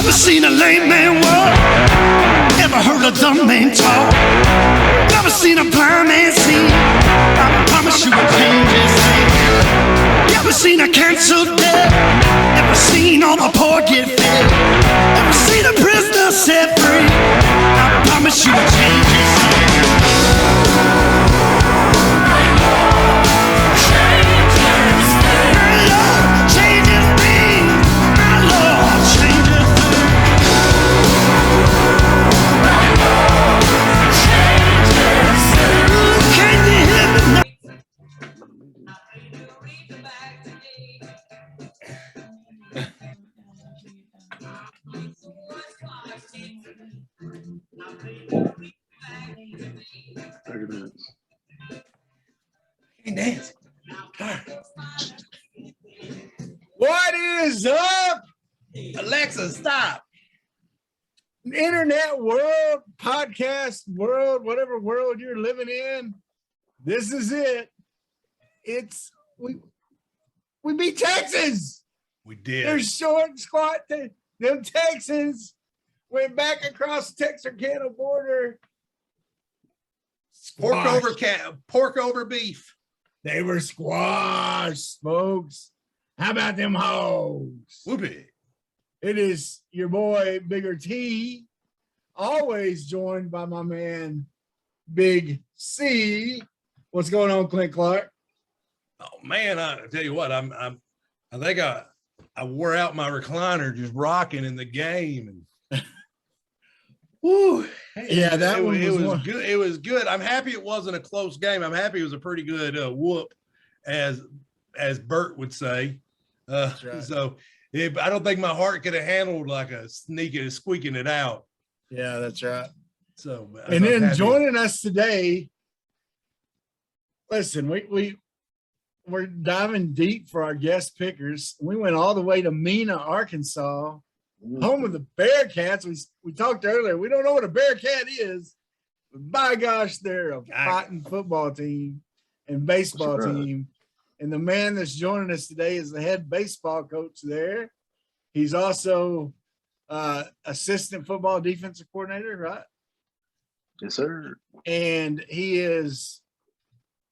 Never seen a lame man walk, never heard a dumb man talk, never seen a blind man see. I promise you will change his name. Never seen a canceled debt, never seen all the poor get fed, never seen a prisoner set free. I promise you will change his name. Hey, Nancy. What is up? Alexa, stop. Internet world, podcast world, whatever world you're living in, this is it. It's we beat Texas. We did. They're short, squat. Them Texans went back across the Texarkana border. Pork over beef. They were squashed, folks. How about them hogs? Whoopee. It is your boy, Bigger T, always joined by my man, Big C. What's going on, Clint Clark? Oh man, I tell you what, I think I wore out my recliner just rocking in the game. And whoo, yeah, that one it was one. good. It was good. I'm happy it wasn't a close game. I'm happy it was a pretty good whoop, as Bert would say. Right. So I don't think my heart could have handled like a squeaking it out. Yeah, that's right. So, and then joining us today, listen, we're diving deep for our guest pickers. We went all the way to Mena, Arkansas, home of the Bearcats. We talked earlier. We don't know what a Bearcat is, but by gosh, they're a fighting football team and baseball team. And the man that's joining us today is the head baseball coach there. He's also assistant football defensive coordinator, right? Yes, sir. And he is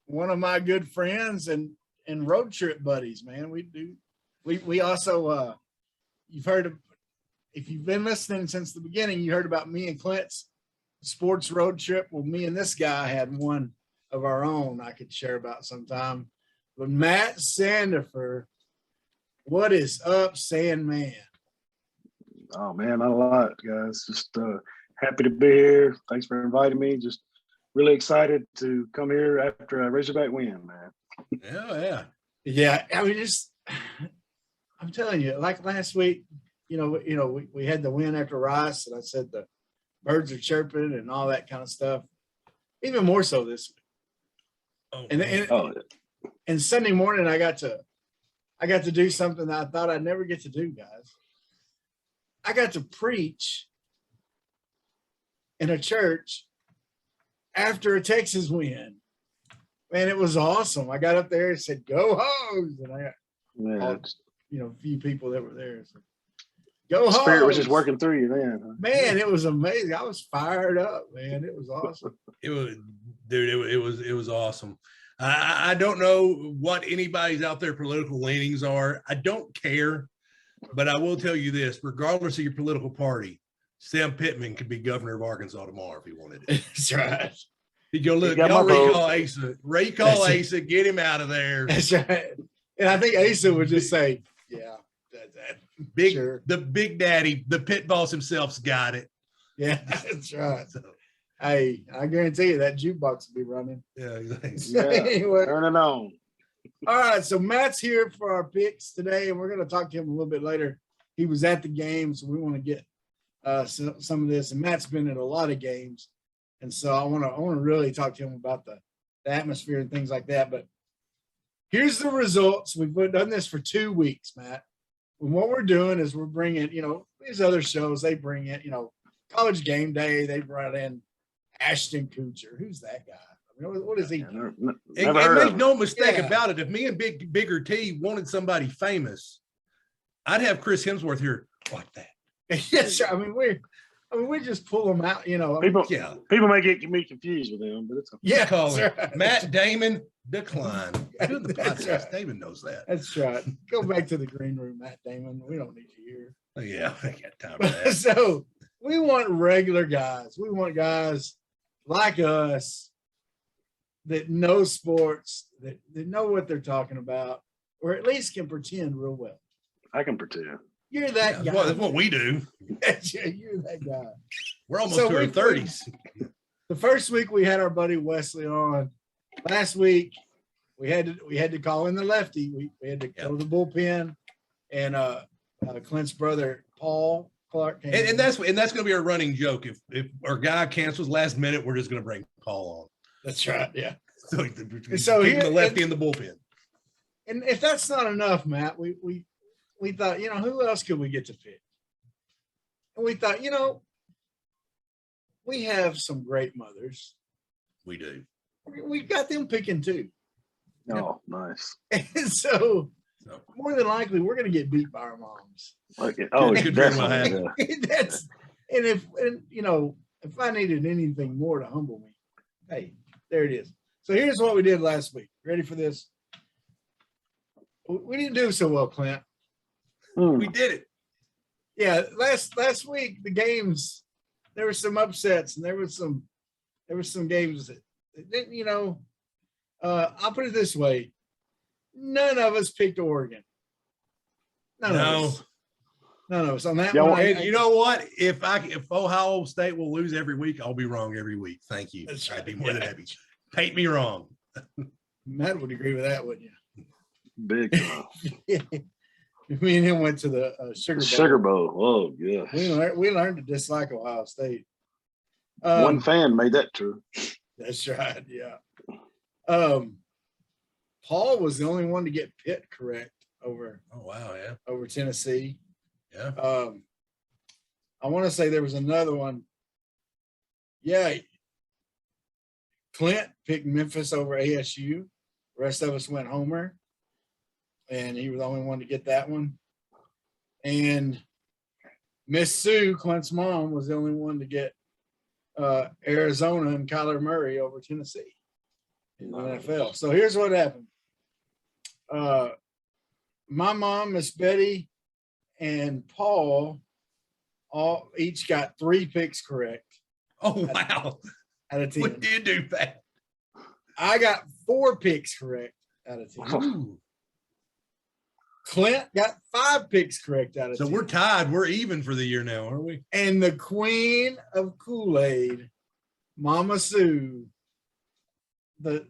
one of my good friends and road trip buddies, man. We also you've heard of, if you've been listening since the beginning, you heard about me and Clint's sports road trip. Well, me and this guy had one of our own I could share about sometime. But Matt Sandifer, what is up, Sandman? Oh man, not a lot, guys. Just happy to be here. Thanks for inviting me. Just really excited to come here after a Razorback win, man. Yeah. I mean, I'm telling you, like last week, we had the win after Rice, and I said the birds are chirping and all that kind of stuff. Even more so this week. And Sunday morning, I got to do something that I thought I'd never get to do, guys. I got to preach in a church after a Texas win. Man, it was awesome. I got up there and said, "Go Hogs!" And I got a few people that were there. So, Go Hogs! Spirit was just working through you then. Huh? Man, it was amazing. I was fired up, man. It was awesome. It was awesome. I don't know what anybody's out there political leanings are. I don't care, but I will tell you this: regardless of your political party, Sam Pittman could be governor of Arkansas tomorrow if he wanted it. That's right. He'd go, look, y'all recall Asa, get him out of there. That's right. And I think Asa would just say, "Yeah, the big daddy, the pit boss himself's got it." Yeah, that's right. So, hey, I guarantee you that jukebox will be running. Yeah, exactly. Anyway. Turn it on. All right, so Matt's here for our picks today, and we're going to talk to him a little bit later. He was at the game, so we want to get some of this. And Matt's been at a lot of games, and so I want to really talk to him about the atmosphere and things like that. But here's the results. We've done this for 2 weeks, Matt. And what we're doing is we're bringing, these other shows, they bring in, College Game Day, they brought in Ashton Kutcher. Who's that guy? I mean, what is he? And make no mistake about it. If me and Bigger T wanted somebody famous, I'd have Chris Hemsworth here like that. Yes, I mean we just pull them out, you know. People may get me confused with them, but it's okay. Yeah, Call him right. Matt Damon decline. Doing the That's podcast. right. Damon knows that. That's right. Go back to the green room, Matt Damon. We don't need you here. Oh, yeah, I ain't got time for that. So we want regular guys. We want guys like us that know sports, that know what they're talking about, or at least can pretend real well. I can pretend. You're that guy. That's what we do. You're that guy. We're almost to our 30s. The first week we had our buddy Wesley on. Last week we had to call in the lefty. We had to go to the bullpen, and Clint's brother Paul Clark came And that's going to be our running joke. If our guy cancels last minute, we're just going to bring Paul on. That's right. Yeah. So here, the lefty in the bullpen. And if that's not enough, Matt, we thought, you know, who else could we get to pick? And we thought, you know, we have some great mothers. We do. We got them picking too. Oh, nice. And so more than likely, we're going to get beat by our moms. Okay. Oh, Good definitely. Yeah. And you know, if I needed anything more to humble me, hey, there it is. So here's what we did last week. Ready for this? We didn't do so well, Clint. We did it. Yeah, last week the games, there were some upsets, and there was some games that didn't, you know. I'll put it this way: none of us picked Oregon. None of us on that one. And you know what? If Ohio State will lose every week, I'll be wrong every week. Thank you. That's right. I'd be more than happy. Paint me wrong. Matt would agree with that, wouldn't you? Big time. Me and him went to the Sugar Bowl. Sugar Bowl. Oh, yeah. We learned to dislike Ohio State. One fan made that true. That's right. Yeah. Paul was the only one to get Pitt correct over. Oh wow, yeah. Over Tennessee. Yeah. I want to say there was another one. Yeah. Clint picked Memphis over ASU. The rest of us went Homer. And he was the only one to get that one. And Miss Sue, Clint's mom, was the only one to get Arizona and Kyler Murray over Tennessee in the NFL. So here's what happened. My mom, Miss Betty, and Paul each got 3 picks correct. Oh, wow. Out of 10. What did you do, Pat? I got 4 picks correct out of 10. Ooh. Clint got 5 picks correct out of 10. So we're tied. We're even for the year now, aren't we? And the queen of Kool-Aid, Mama Sue, the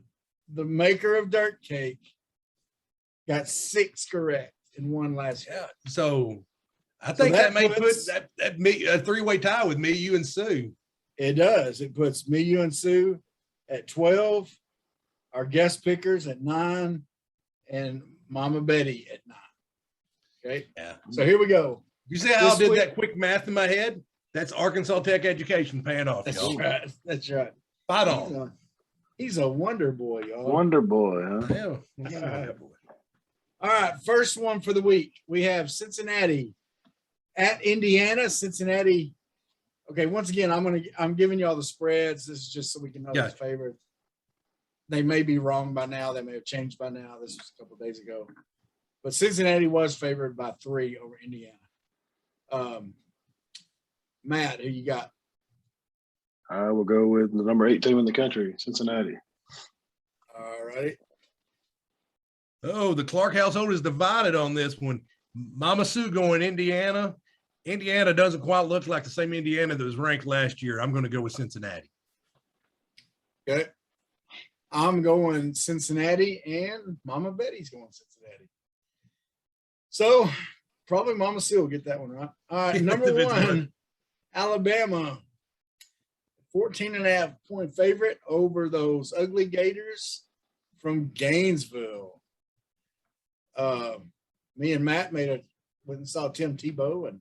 maker of dirt cake, got 6 correct and won last year. Yeah. So I think that that may puts- put that me a 3-way tie with me, you, and Sue. It does. It puts me, you, and Sue at 12, our guest pickers at 9, and Mama Betty at 9. Okay. Yeah. So here we go. You see how I This did week- that quick math in my head? That's Arkansas Tech education paying off, That's y'all. right. That's right. Spot on. He's a wonder boy, y'all. Wonder Boy, huh? Yeah. All right, first one for the week. We have Cincinnati at Indiana. Cincinnati. Okay, once again, I'm giving you all the spreads. This is just so we can know who's favorite. They may be wrong by now. They may have changed by now. This was a couple of days ago. But Cincinnati was favored by 3 over Indiana. Matt, who you got? I will go with the number 8 team in the country, Cincinnati. All right. Oh, the Clark household is divided on this one. Mama Sue going Indiana. Indiana doesn't quite look like the same Indiana that was ranked last year. I'm going to go with Cincinnati. Okay. I'm going Cincinnati, and Mama Betty's going Cincinnati. So probably Mama Sue will get that one right. All right, number 1, Alabama. 14.5 point favorite over those ugly Gators from Gainesville. Me and Matt went and saw Tim Tebow and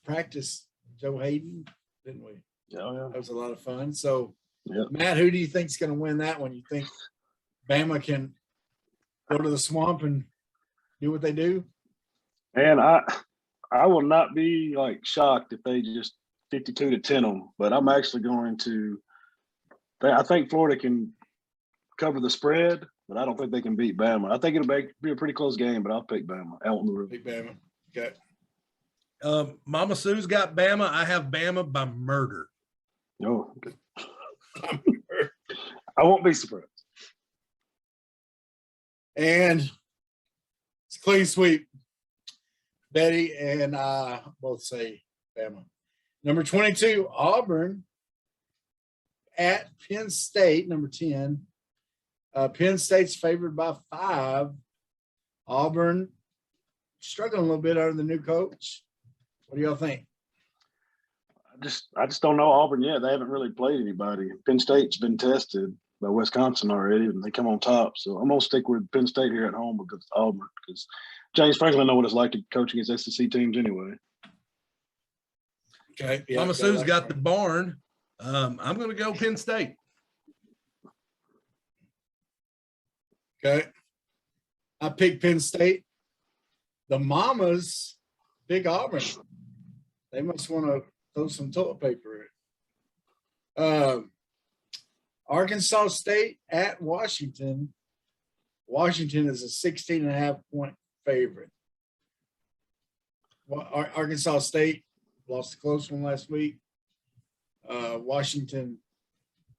practice Joe Hayden, didn't we? Yeah. That was a lot of fun. So, Yep. Matt, who do you think is going to win that one? You think Bama can go to the swamp and do what they do? And I I will not be like shocked if they just 52-10 them, but I'm actually going to. I think Florida can cover the spread, but I don't think they can beat Bama. I think it'll be a pretty close game, but I'll pick Bama out on the road. Big Bama. Okay. Mama Sue's got Bama. I have Bama by murder. Oh, okay. I won't be surprised. And it's a clean sweep. Betty and I both say Bama. Number 22, Auburn at Penn State, number 10. Penn State's favored by 5. Auburn struggling a little bit under the new coach. What do y'all think? I just don't know Auburn yet. They haven't really played anybody. Penn State's been tested by Wisconsin already, and they come on top. So I'm gonna stick with Penn State here at home against Auburn because James Franklin know what it's like to coach against SEC teams anyway. Okay. Yeah, Mama Sue's got the barn. I'm going to go Penn State. Okay. I picked Penn State. The Mamas pick Auburn. They must want to throw some toilet paper in. Arkansas State at Washington. Washington is a 16.5 point favorite. Arkansas State lost a close one last week. Washington,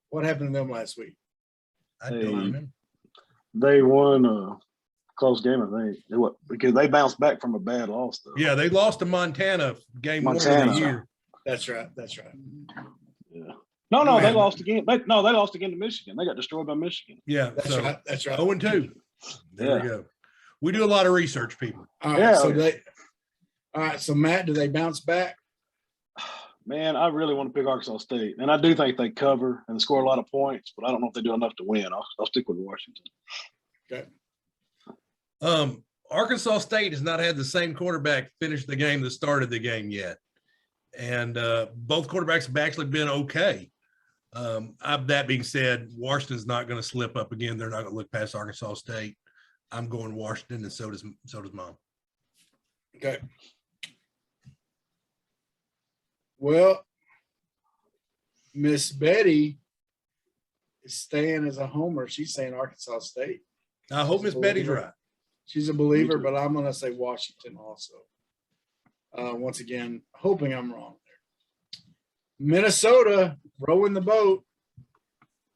what happened to them last week? I don't remember. They won a close game, I think. Because they bounced back from a bad loss, though. Yeah, they lost to Montana game 1 of the year. That's right. That's right. Yeah. No, they lost again. They lost again to Michigan. They got destroyed by Michigan. Yeah, That's right. That's right. 0-2. There we go. We do a lot of research, people. All right. Yeah. All right. So Matt, do they bounce back? Man, I really want to pick Arkansas State, and I do think they cover and score a lot of points, but I don't know if they do enough to win. I'll stick with Washington. Okay. Arkansas State has not had the same quarterback finish the game that started the game yet, and both quarterbacks have actually been okay. That being said, Washington's not going to slip up again. They're not going to look past Arkansas State. I'm going Washington, and so does Mom. Okay. Well, Miss Betty is staying as a homer. She's saying Arkansas State. I hope Miss Betty's right. She's a believer, but I'm going to say Washington also. Once again, hoping I'm wrong there. Minnesota rowing the boat,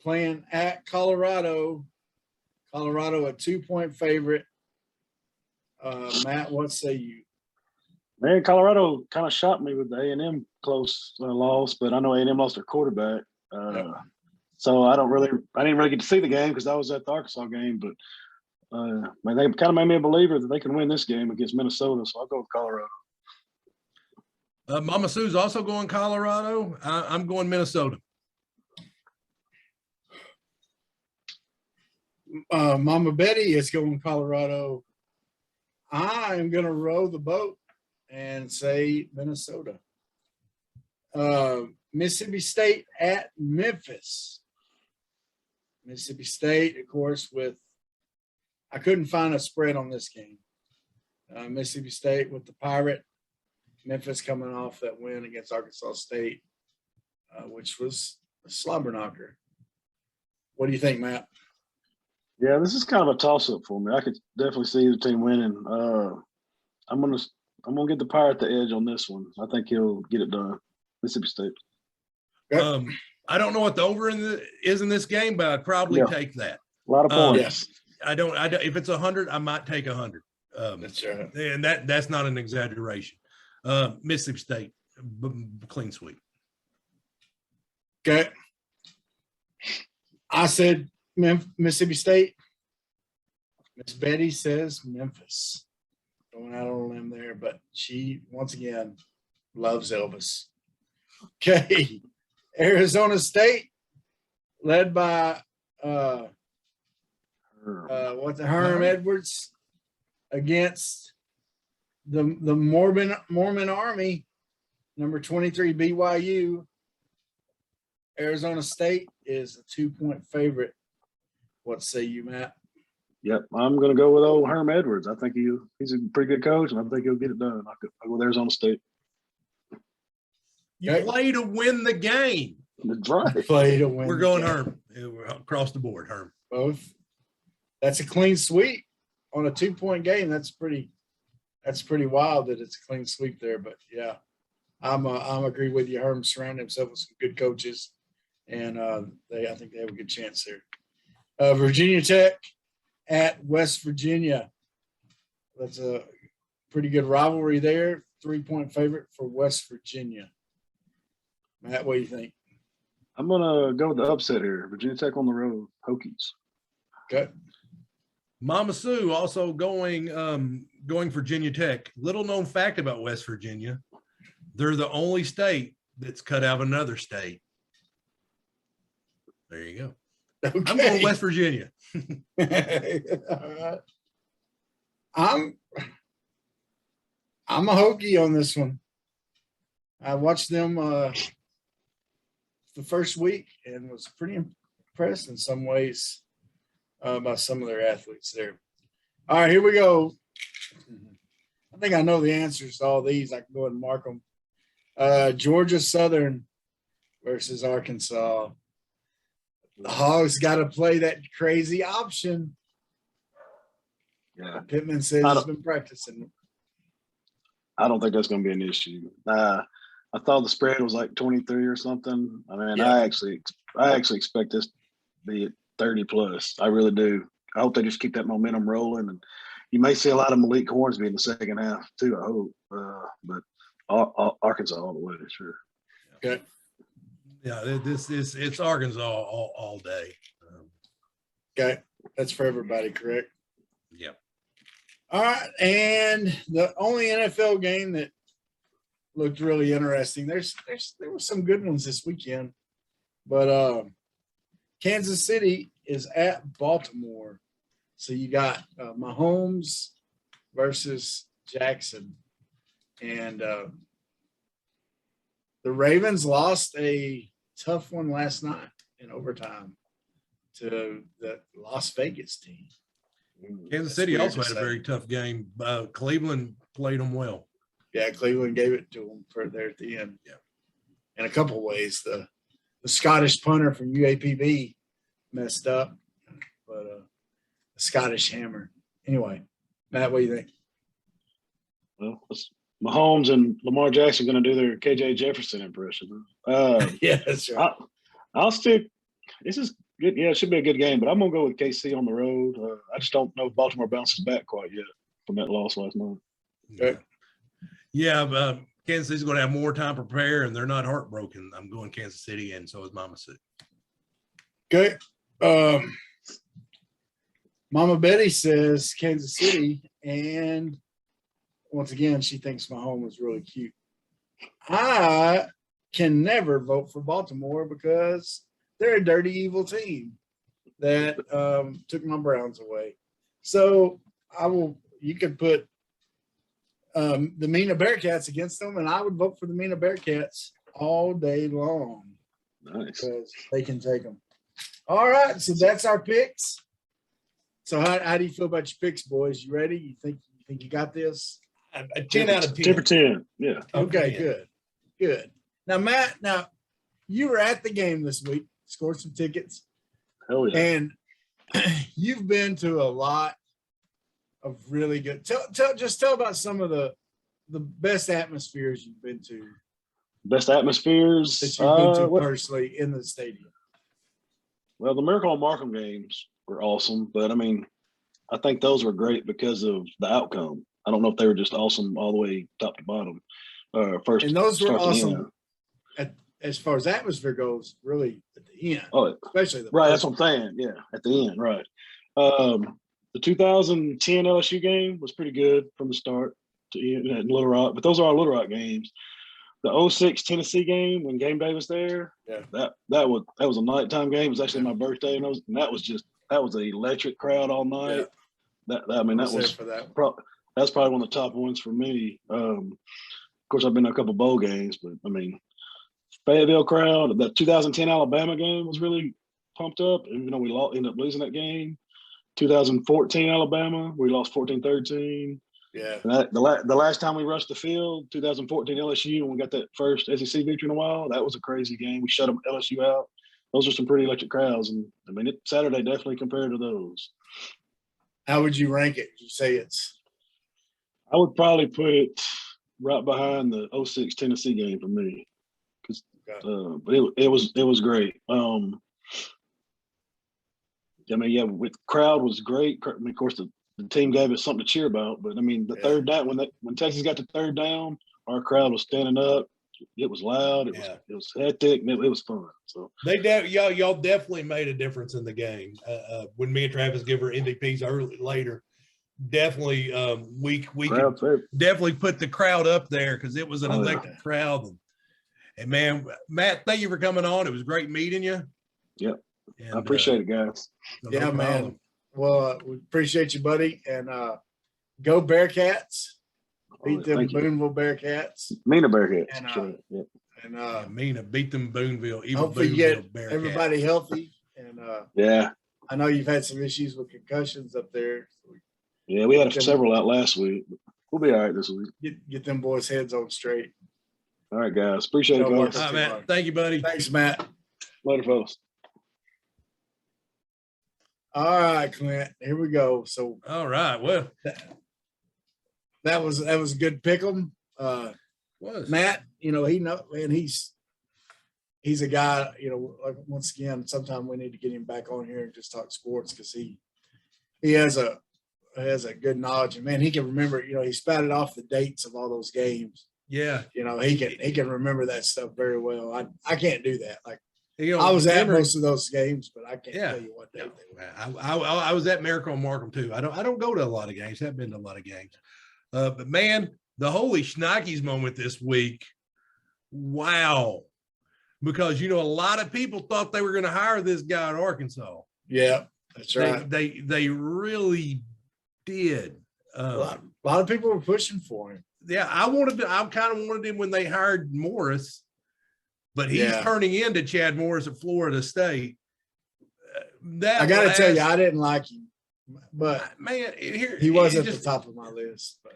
playing at Colorado. Colorado a 2-point favorite. Matt, what say you? Man, Colorado kind of shocked me with the A&M close loss, but I know A&M lost their quarterback. So I didn't really get to see the game because I was at the Arkansas game, but they kind of made me a believer that they can win this game against Minnesota. So I'll go with Colorado. Mama Sue's also going Colorado. I'm going Minnesota. Mama Betty is going Colorado. I am going to row the boat and say Minnesota. Mississippi State at Memphis. Mississippi State, of course, I couldn't find a spread on this game. Mississippi State with the Pirate. Memphis coming off that win against Arkansas State, which was a slobber knocker. What do you think, Matt? Yeah, this is kind of a toss-up for me. I could definitely see the team winning. I'm gonna get the Pirate the edge on this one. I think he'll get it done. Mississippi State. I don't know what the over is in this game, but I'd probably take that. A lot of points. Yes. I don't. If it's 100, I might take 100. That's right. And that's not an exaggeration. Mississippi State, clean sweep. Okay. I said Mississippi State. Miss Betty says Memphis. Going out on a limb there, but she, once again, loves Elvis. Okay. Arizona State, led by Herm Edwards against the Mormon Army, number 23 BYU. Arizona State is a 2-point favorite. What say you, Matt? Yep, I'm going to go with old Herm Edwards. I think he's a pretty good coach, and I think he'll get it done. I'll go with Arizona State. You play to win the game. That's right. Play to win. We're going Herm. We're across the board, Herm. Both. That's a clean sweep on a 2-point game. That's pretty wild that it's a clean sweep there. But yeah, I'm agree with you. Herm surrounded himself with some good coaches, and I think they have a good chance there. Virginia Tech at West Virginia. That's a pretty good rivalry there. 3-point favorite for West Virginia. Matt, what do you think? I'm going to go with the upset here. Virginia Tech on the road. Hokies. Okay. Mama Sue also going Virginia Tech. Little known fact about West Virginia, they're the only state that's cut out of another state. There you go. Okay. I'm going West Virginia. All right. I'm a Hokie on this one. I watched them the first week and was pretty impressed in some ways by some of their athletes there. All right, here we go. I think I know the answers to all these. I can go ahead and mark them. Georgia Southern versus Arkansas. The Hogs got to play that crazy option. Yeah. Pittman says he's been practicing. I don't think that's going to be an issue. I thought the spread was like 23 or something. I mean, yeah. I actually expect this to be at 30 plus. I really do. I hope they just keep that momentum rolling, and you may see a lot of Malik Hornsby in the second half too. I hope, but Arkansas all the way, sure. Okay. Yeah, it's Arkansas all day. Okay, that's for everybody, correct? Yep. All right, and the only NFL game that looked really interesting. There were some good ones this weekend, but Kansas City is at Baltimore, so you got Mahomes versus Jackson, and the Ravens lost a tough one last night in overtime to the Las Vegas team. Kansas City also had a very tough game. Cleveland played them well. Yeah, Cleveland gave it to them for there at the end. Yeah, in a couple of ways. The Scottish punter from UAPB messed up, but the Scottish hammer. Anyway, Matt, what do you think? Well, Mahomes and Lamar Jackson going to do their KJ Jefferson impression. Yeah, that's right. I'll stick. This is good. Yeah, it should be a good game, but I'm going to go with KC on the road. I just don't know if Baltimore bounces back quite yet from that loss last night. Okay. Yeah, Kansas City's going to have more time to prepare, and they're not heartbroken. I'm going Kansas City, and so is Mama Sue. Okay. Mama Betty says Kansas City, and once again, she thinks Mahomes was really cute. I can never vote for Baltimore because they're a dirty, evil team that took my Browns away. So you could put the Mina Bearcats against them, and I would vote for the Mina Bearcats all day long. Nice. Because they can take them. All right, so that's our picks. So how do you feel about your picks, boys? You ready? You think you got this? A 10 out of 10. 10 for 10. Yeah. Okay, good. Now, Matt, you were at the game this week, scored some tickets. Hell yeah. And you've been to a lot of really good. Tell about some of the best atmospheres you've been to. Best atmospheres that you've been to personally in the stadium. Well, the Miracle on Markham games were awesome, but I mean, I think those were great because of the outcome. I don't know if they were just awesome all the way top to bottom. First, and those were awesome as far as atmosphere goes, really at the end. Oh, especially the right. That's what I'm saying. Yeah, at the end, right. The 2010 LSU game was pretty good from the start to end in Little Rock, but those are our Little Rock games. The 06 Tennessee game when game day was there, yeah, that was a nighttime game. It was actually my birthday, and that was an electric crowd all night. Yeah. That's probably one of the top ones for me. Of course, I've been to a couple bowl games, but I mean, Fayetteville crowd. The 2010 Alabama game was really pumped up, even though we ended up losing that game. 2014 Alabama, we lost 14-13. Yeah. And the last time we rushed the field, 2014 LSU, when we got that first SEC victory in a while, that was a crazy game. We shut them LSU out. Those are some pretty electric crowds, and I mean, Saturday definitely compared to those. How would you rank it? You say it's? I would probably put it right behind the 06 Tennessee game for me, but it was great. I mean, yeah, with crowd was great. I mean, of course, the team gave us something to cheer about. But I mean, the third down when Texas got to third down, our crowd was standing up. It was loud. It was hectic. And it was fun. So y'all definitely made a difference in the game. When me and Travis give her NDPs later, definitely we could definitely put the crowd up there because it was an electric crowd. And man, Matt, thank you for coming on. It was great meeting you. Yep. And, I appreciate it, guys. Yeah, man. Well, we appreciate you, buddy. And go Bearcats. Beat them Boonville Bearcats. Mina Bearcats. And, sure. Yep. And Mina beat them Boonville. Hopefully you get everybody healthy. And yeah. I know you've had some issues with concussions up there. Yeah, we had several out last week. We'll be all right this week. Get them boys' heads on straight. All right, guys. Appreciate it, guys. All right, Matt. Thank you, buddy. Thanks, Matt. Later, fellas. All right, Clint. Here we go. So, all right. Well, that was a good pick 'em. Matt, man, he's a guy. Like, once again, sometime we need to get him back on here and just talk sports because he has a good knowledge, and man, he can remember. He spouted off the dates of all those games. Yeah, he can remember that stuff very well. I can't do that. Like, I was at most of those games, but I can't tell you what they were. I was at Miracle and Markham too. I don't go to a lot of games. I've been to a lot of games, but man, the holy shnikes moment this week, wow! Because a lot of people thought they were going to hire this guy at Arkansas. Yeah, that's right. They really did. A lot of people were pushing for him. Yeah, I kind of wanted him when they hired Morris, but he's turning into Chad Morris at Florida State. I got to tell you, I didn't like him, but man, he was at the top of my list. But.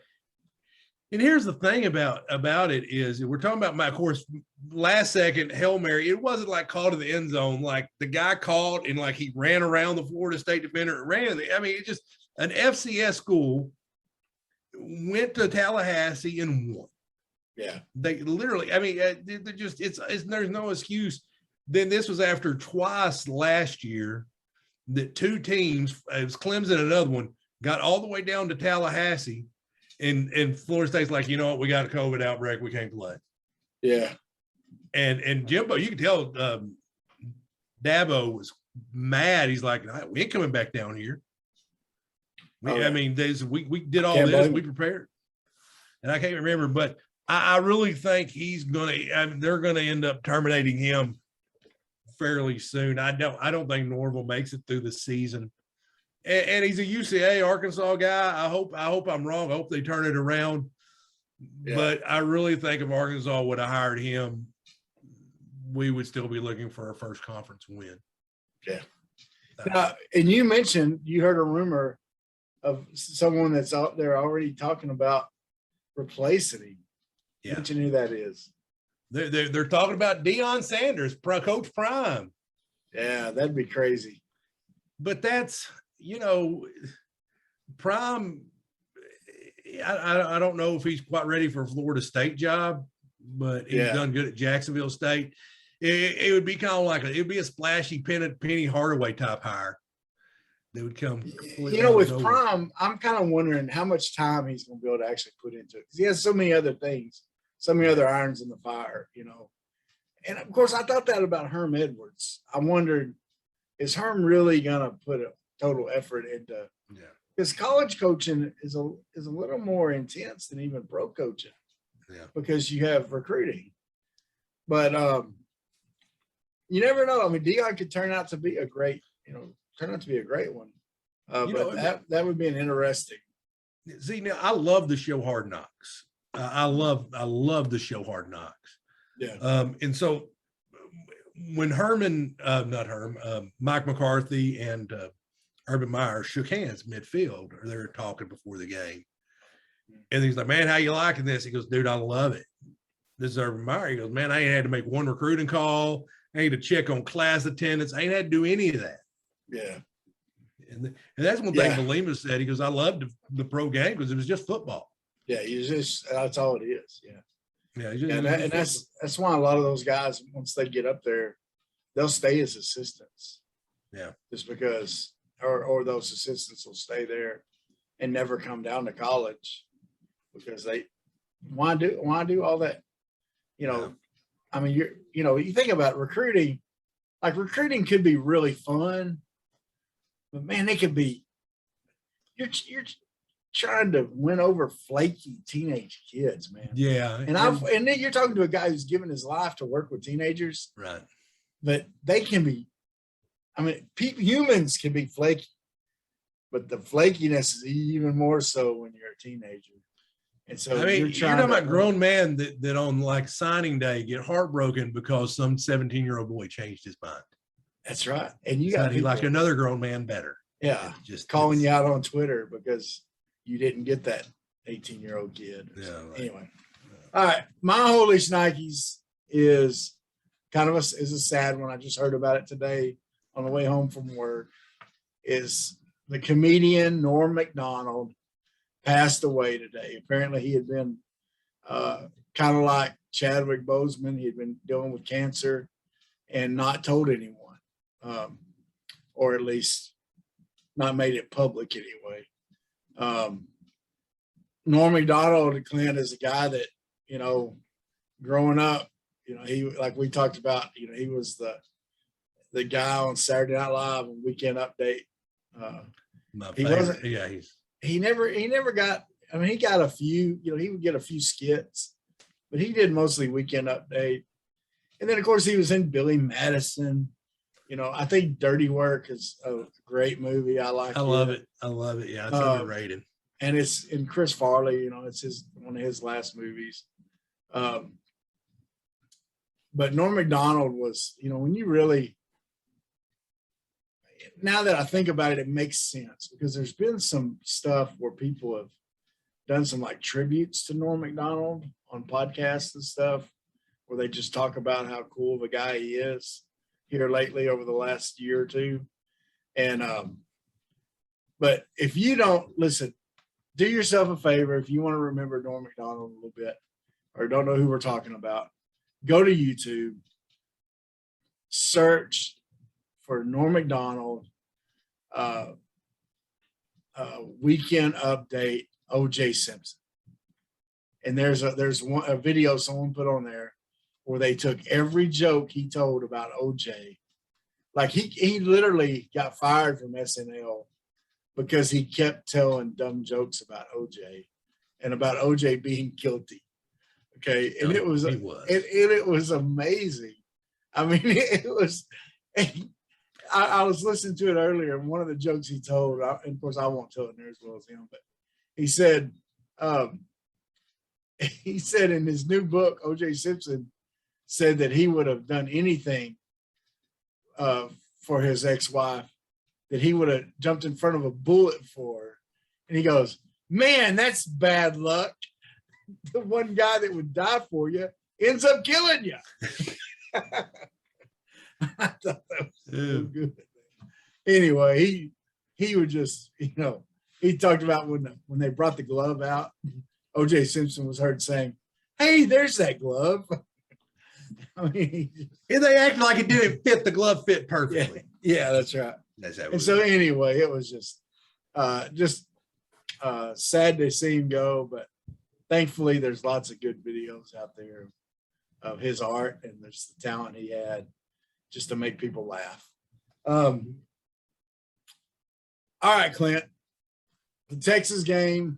And here's the thing about it is we're talking about of course, last second Hail Mary. It wasn't like called to the end zone. Like the guy caught and like he ran around the Florida State defender. It's just an FCS school went to Tallahassee and won. Yeah. They literally, they're just, there's no excuse. Then this was after twice last year that two teams, it was Clemson and another one, got all the way down to Tallahassee and Florida State's like, you know what, we got a COVID outbreak, we can't play. Yeah. And Jimbo, you can tell Dabo was mad. He's like, we ain't coming back down here. We did all this, we prepared. And I can't remember, but I really think they're gonna end up terminating him fairly soon. I don't think Norville makes it through the season. And he's a UCA Arkansas guy. I hope I'm wrong. I hope they turn it around. Yeah. But I really think if Arkansas would have hired him, we would still be looking for our first conference win. Yeah. And you mentioned you heard a rumor of someone that's out there already talking about replacing him. Yeah. Mention who that is. They're talking about Deion Sanders, Coach Prime. Yeah, that'd be crazy. But that's, Prime, I don't know if he's quite ready for a Florida State job, but he's done good at Jacksonville State. It would be kind of like it'd be a splashy Penny Hardaway type hire. They would come. With Prime, I'm kind of wondering how much time he's going to be able to actually put into it because he has so many other things, so many other irons in the fire, And of course, I thought that about Herm Edwards. I wondered, is Herm really going to put a total effort into? Yeah. Because college coaching is a little more intense than even pro coaching. Yeah. Because you have recruiting, but you never know. Deion could turn out to be a great one. But that would be an interesting. See, now I love the show Hard Knocks. I love the show Hard Knocks. Yeah. And so when Mike McCarthy and Urban Meyer shook hands midfield, or they were talking before the game. And he's like, man, how you liking this? He goes, dude, I love it. This is Urban Meyer. He goes, man, I ain't had to make one recruiting call. I ain't to check on class attendance. I ain't had to do any of that. Yeah. And that's one thing Belima said. He goes, I loved the pro game because it was just football. Yeah, that's all it is. Yeah. Yeah, and that's why a lot of those guys, once they get up there, they'll stay as assistants. Yeah. Just because, or those assistants will stay there and never come down to college because why do all that? You know, Yeah. I mean, you think about recruiting, like recruiting could be really fun, but man, it could be, you're trying to win over flaky teenage kids, man. Yeah. And then you're talking to a guy who's given his life to work with teenagers. Right. But they can be, I mean, humans can be flaky, but the flakiness is even more so when you're a teenager. And so I mean, you're talking about grown men that on like signing day get heartbroken because some 17-year-old boy changed his mind. That's right. And you got he like another grown man better. Yeah. Just calling you out on Twitter because you didn't get that 18-year-old kid. Yeah. Anyway. All right. My Holy Shnikes is kind of a sad one. I just heard about it today on the way home from work. Is the comedian Norm Macdonald passed away today. Apparently he had been kind of like Chadwick Boseman. He had been dealing with cancer and not told anyone, or at least not made it public anyway. Norm Macdonald, Clint, is a guy that, you know, growing up, you know, he, like we talked about, you know, he was the guy on Saturday Night Live and Weekend Update. He never got, I mean, he got a few, you know, he would get a few skits, but he did mostly Weekend Update. And then of course he was in Billy Madison. You know, I think Dirty Work is a great movie. I love it. Yeah, it's underrated. And it's in Chris Farley, you know, it's one of his last movies. But Norm Macdonald was, you know, when you really, now that I think about it, it makes sense because there's been some stuff where people have done some like tributes to Norm Macdonald on podcasts and stuff, where they just talk about how cool of a guy he is here lately over the last year or two. And, but if you don't listen, do yourself a favor. If you want to remember Norm Macdonald a little bit, or don't know who we're talking about, go to YouTube, search for Norm Macdonald, Weekend Update, O.J. Simpson. And there's a video someone put on there where they took every joke he told about O.J. Like he literally got fired from SNL because he kept telling dumb jokes about O.J. and about O.J. being guilty. Okay, and it was amazing. I mean, it was. I was listening to it earlier, and one of the jokes he told, and of course I won't tell it near as well as him, but he said in his new book, O.J. Simpson said that he would have done anything for his ex-wife, that he would have jumped in front of a bullet for her. And he goes, man, that's bad luck. The one guy that would die for you ends up killing you. I thought that was so good. Anyway, he would just, you know, he talked about when they brought the glove out, O.J. Simpson was heard saying, hey, there's that glove. I mean, and they acted like it didn't fit. The glove fit perfectly. Yeah, that's right. And so anyway, it was just sad to see him go, but thankfully there's lots of good videos out there of his art, and there's the talent he had just to make people laugh. All right, Clint, the Texas game,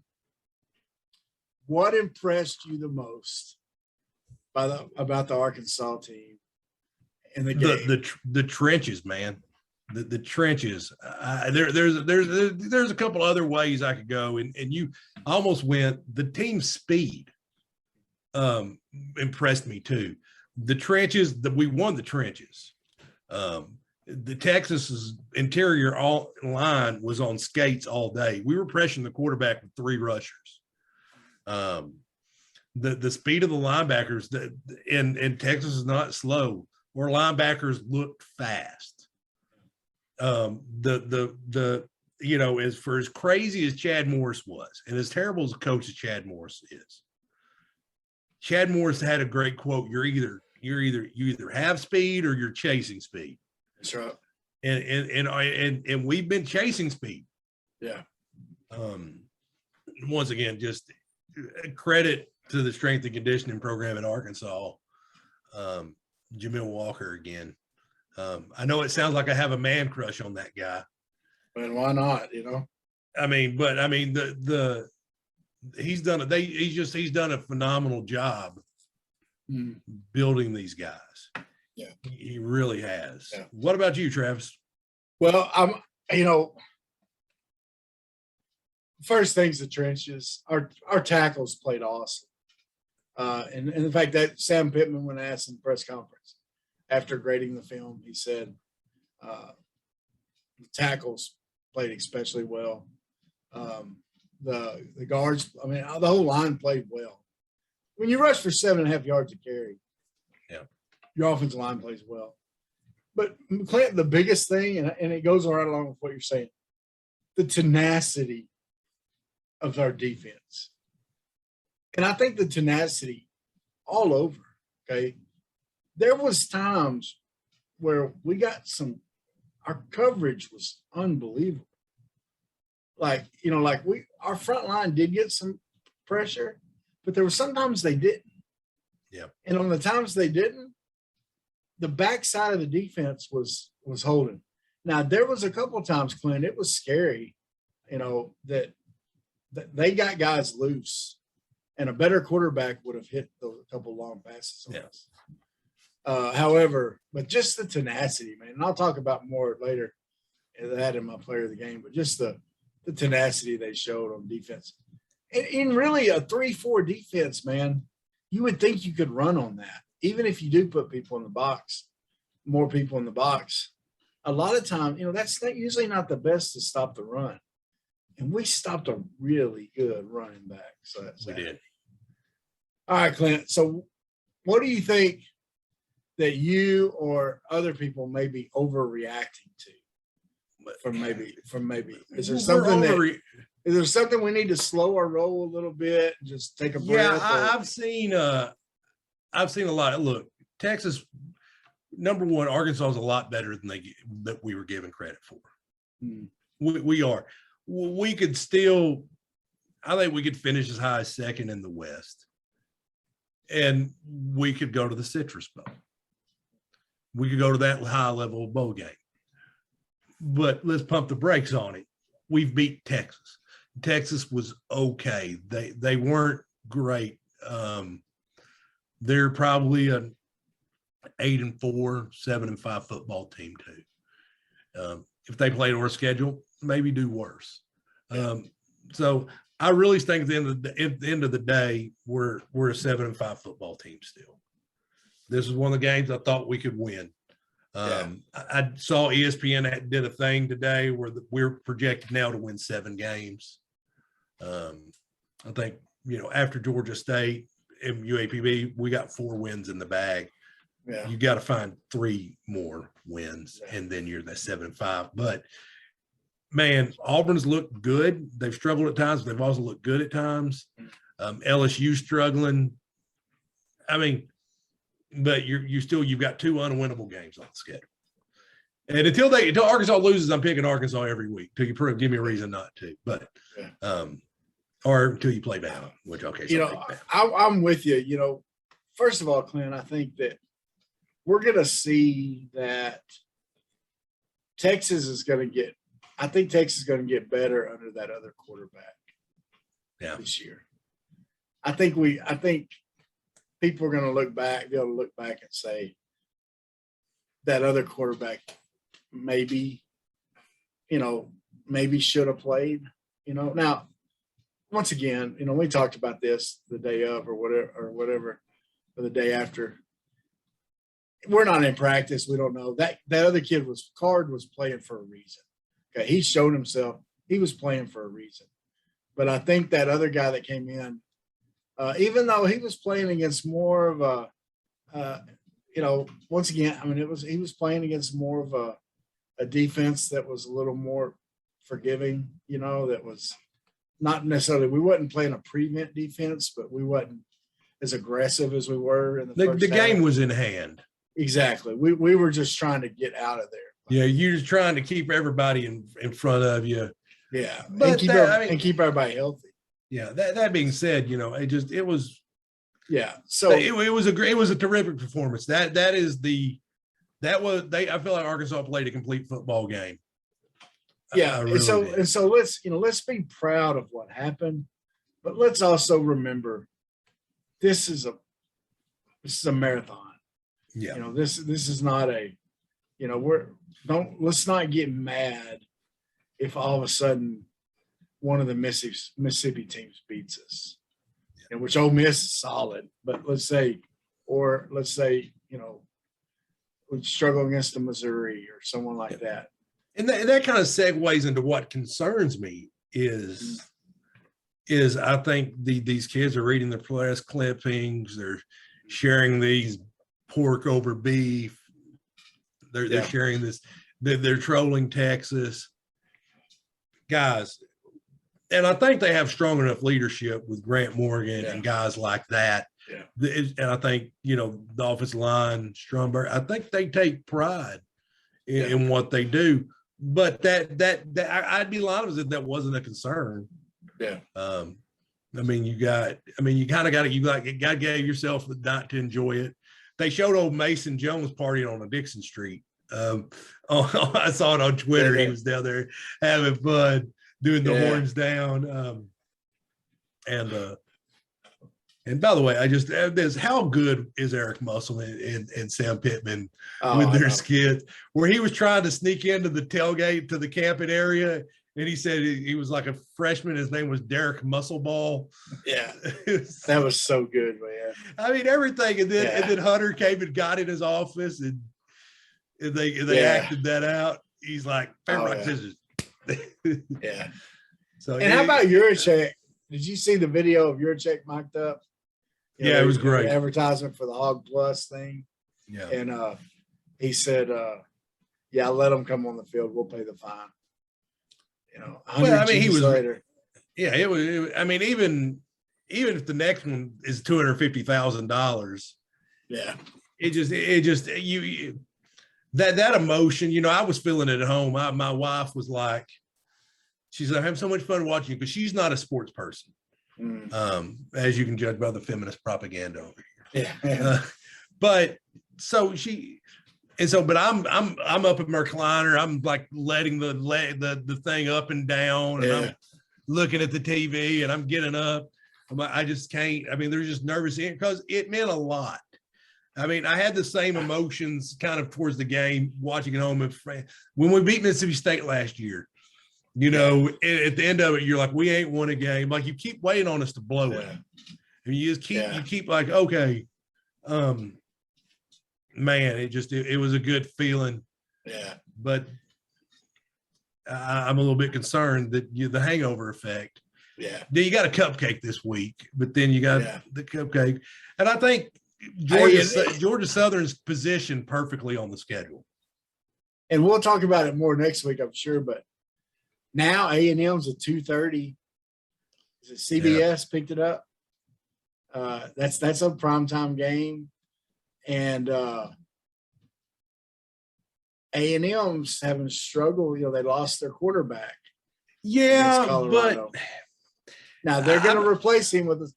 what impressed you the most about the Arkansas team in the game? The trenches, man. The trenches. There's a couple other ways I could go, and you almost went. The team speed impressed me too. The trenches, we won the trenches. the Texas's interior all line was on skates all day. We were pressuring the quarterback with 3 rushers. The speed of the linebackers in Texas is not slow. Our linebackers looked fast. As for as crazy as Chad Morris was, and as terrible as a coach as Chad Morris is, Chad Morris had a great quote: you either have speed or you're chasing speed. That's right. And we've been chasing speed. Yeah. Once again, just credit to the strength and conditioning program in Arkansas. Jamil Walker again. I know it sounds like I have a man crush on that guy. And why not? He's done a phenomenal job building these guys. Yeah, he really has. Yeah. What about you, Travis? Well, first things, the trenches. Our tackles played awesome. And in fact, that Sam Pittman, when asked in the press conference after grading the film, he said the tackles played especially well. The guards, the whole line played well. When you rush for 7.5 yards to carry, your offensive line plays well. But Clint, the biggest thing, and it goes right along with what you're saying, the tenacity of our defense. And I think the tenacity all over, okay? There was times where we got our coverage was unbelievable. Our front line did get some pressure, but there were sometimes they didn't. Yeah. And on the times they didn't, the backside of the defense was holding. Now, there was a couple of times, Clint, it was scary, that they got guys loose, and a better quarterback would have hit a couple long passes on us. However, but just the tenacity, man, and I'll talk about more later that in my player of the game, but just the tenacity they showed on defense. And in really a 3-4 defense, man, you would think you could run on that. Even if you do put people in the box, more people in the box, a lot of time, that's usually not the best to stop the run. And we stopped a really good running back. So we did. All right, Clint. So what do you think that you or other people may be overreacting to? From maybe, is there something is there something we need to slow our roll a little bit and just take a breath? Yeah, I've seen a lot. Look, Texas, number one, Arkansas is a lot better than that we were given credit for. We are. We could still, I think we could finish as high as second in the West, and we could go to the Citrus Bowl. We could go to that high level bowl game. But let's pump the brakes on it. We've beat Texas. Texas was okay. They weren't great. They're probably an 8-4, 7-5 football team too. If they played our schedule, maybe do worse. So I really think at the end of the day, we're a 7-5 football team still. This is one of the games I thought we could win. I saw ESPN did a thing today where we're projected now to win 7 games. I think, after Georgia State and UAPB, we got 4 wins in the bag. Yeah. You got to find 3 more wins, and then you're that 7-5. But man, Auburn's looked good. They've struggled at times, but they've also looked good at times. LSU struggling. But you've got 2 unwinnable games on the schedule. And until Arkansas loses, I'm picking Arkansas every week till you give me a reason not to. But or until you play bad, which I'm with you. First of all, Clint, I think that we're going to see that Texas is going to get better under that other quarterback this year. I think people are going to be able to look back and say that other quarterback maybe should have played, Now, once again, we talked about this the day of or whatever, or the day after. we're not in practice. We don't know that other kid was playing for a reason. Okay. He showed himself. He was playing for a reason. But I think that other guy that came in, even though he was playing against more of a, once again, I mean, he was playing against more of a defense that was a little more forgiving, that was not necessarily, we wasn't playing a prevent defense, but we wasn't as aggressive as we were in the first The game half. was in hand. Exactly. We were just trying to get out of there. Yeah, you're just trying to keep everybody in front of you. Yeah, But and keep everybody healthy. Yeah, that being said, it was. Yeah, so it was a terrific performance. I feel like Arkansas played a complete football game. Yeah, and so let's be proud of what happened, but let's also remember this is a marathon. Yeah, this is not a, let's not get mad if all of a sudden one of the Mississippi teams beats us, and which Ole Miss is solid, but let's say we struggle against the Missouri or someone like that. and that kind of segues into what concerns me is I think these kids are reading the press clippings, they're sharing these pork over beef, they're sharing this, they're trolling Texas guys, and I think they have strong enough leadership with Grant Morgan and guys like that. Yeah. And I think, the offensive line, Stromberg, I think they take pride in what they do. But that I'd be lying if that wasn't a concern. Yeah. I mean, you kind of got it. You got to give yourself the night to enjoy it. They showed old Mason Jones partying on a Dixon Street. I saw it on Twitter. He was down there having fun, doing the horns down. And by the way, how good is Eric Muscle and Sam Pittman with their skits, where he was trying to sneak into the tailgate to the camping area, and he said he was like a freshman. His name was Derek Muscleball. Yeah, that was so good, man. I mean, everything, and then Hunter came and got in his office, and they acted that out. He's like, scissors. Yeah. So, and how about Yurachek? Did you see the video of Yurachek mic'd up? It was great. Advertisement for the Hog Plus thing. Yeah. And he said, let him come on the field. We'll pay the fine. He was later. Yeah, it was. Even if the next one is $250,000. Yeah. That emotion, I was feeling it at home. My wife was like, she's like, I'm having so much fun watching you, because she's not a sports person. As you can judge by the feminist propaganda over here. Yeah. But I'm up in my recliner. I'm like letting the thing up and down, and I'm looking at the TV, and I'm getting up. I'm like, I just can't. They're just nervous because it meant a lot. I had the same emotions kind of towards the game, watching it home when we beat Mississippi State last year. At the end of it, you're like, we ain't won a game. Like, you keep waiting on us to blow it. And you just keep like, okay, man, it was a good feeling. Yeah. But I'm a little bit concerned that the hangover effect. Yeah. You got a cupcake this week, but then you got the cupcake. And I think Georgia Southern's positioned perfectly on the schedule. And we'll talk about it more next week, I'm sure, but now A&M's at 2:30. Is it CBS picked it up? That's a primetime game. And A&M's having struggled. They lost their quarterback. Yeah, but now they're going to replace him with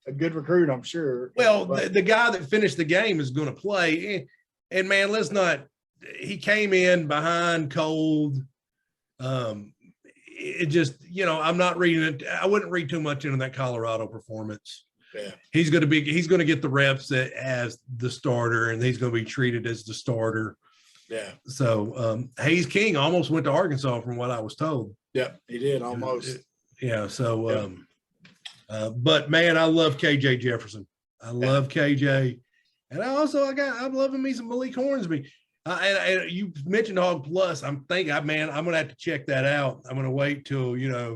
a good recruit, I'm sure. Well, the guy that finished the game is going to play. And man, he came in behind cold. It just, I'm not reading it. I wouldn't read too much into that Colorado performance. Yeah. He's going to get the reps as the starter, and he's going to be treated as the starter. Yeah. So Hayes King almost went to Arkansas from what I was told. Yep, he did almost. Yeah. So, but man, I love KJ Jefferson. I love KJ. And I'm loving me some Malik Hornsby. And you mentioned Hog Plus. I'm thinking, man, I'm gonna have to check that out. I'm gonna wait till Yeah.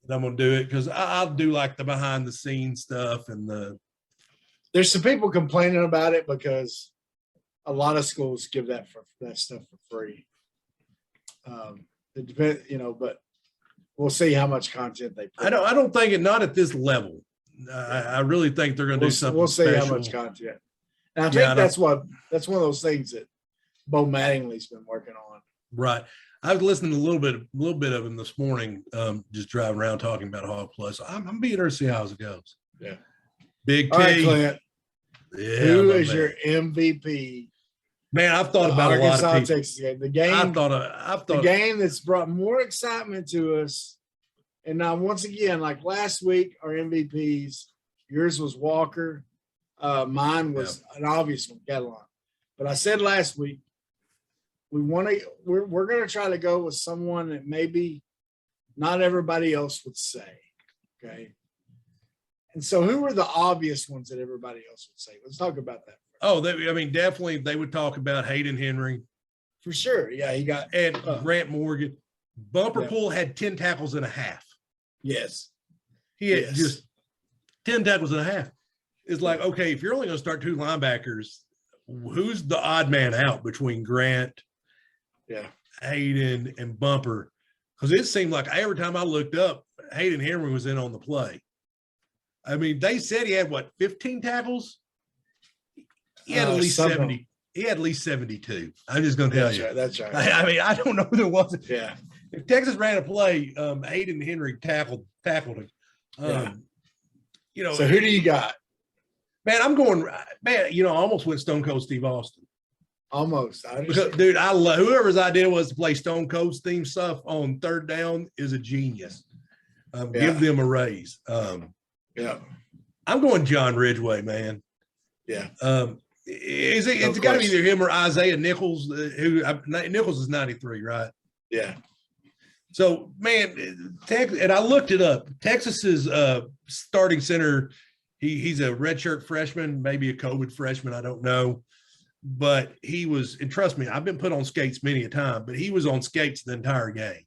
I'm gonna do it because I'll do like the behind the scenes stuff and There's some people complaining about it because a lot of schools give that stuff for free. It depends, but we'll see how much content they put. I don't think not at this level. I really think they're gonna do something. We'll see special. how much content. And I think that's one of those things that Bo Mattingly's been working on. Right. I was listening to a little bit of him this morning, just driving around talking about Hog Plus. I'm being interested to see how it goes. Yeah. Big T. All right, Clint. Yeah, who is your MVP? Man, I've thought about Arkansas, a lot of people. Texas game. The game. I've thought the game that's brought more excitement to us. And now, once again, like last week, our MVPs. Yours was Walker. Mine was an obvious one, Catalan. But I said last week, we're going to try to go with someone that maybe not everybody else would say. Okay. And so who were the obvious ones that everybody else would say? Let's talk about that. Oh, definitely they would talk about Hayden Henry. For sure. Yeah, he got and Grant Morgan. Bumper Pool had 10 tackles and a half. Yes. He had just 10 tackles and a half. It's like, okay, if you're only going to start 2 linebackers, who's the odd man out between Grant, Hayden, and Bumper? Because it seemed like every time I looked up, Hayden Henry was in on the play. I mean, they said he had 15 tackles? He had at least 70. He had at least 72. I'm just going to tell you. That's right. I mean, I don't know who there was. Yeah. If Texas ran a play, Hayden Henry tackled him. So who do you got? Man, I'm going. Man, I almost went Stone Cold Steve Austin. Almost, dude. I love whoever's idea was to play Stone Cold's theme stuff on third down is a genius. Give them a raise. I'm going John Ridgeway, man. Yeah. It's got to be either him or Isaiah Nichols. Nichols is 93, right? Yeah. So, man, and I looked it up. Texas's starting center, he's a redshirt freshman, maybe a COVID freshman, I don't know. But he was, and trust me, I've been put on skates many a time, but he was on skates the entire game.